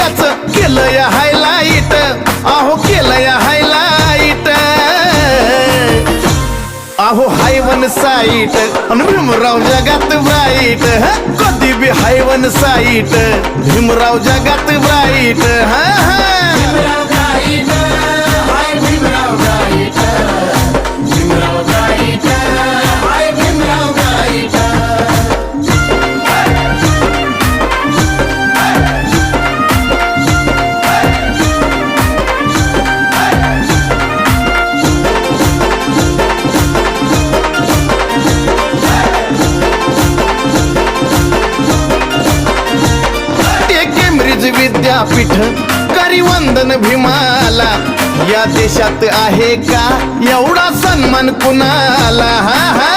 देशाच केलं या हायलाइट, अहो केलं या हायलाइट. अहो हायवन साईट अन भीमराव जगात ब्राईट. कधी बी हायवन साईट भीमराव जगात ब्राईट. विद्यापीठ करी वंदन भीमाला. या देशात आहे का एवढा सन्मान कुणाला. हा हा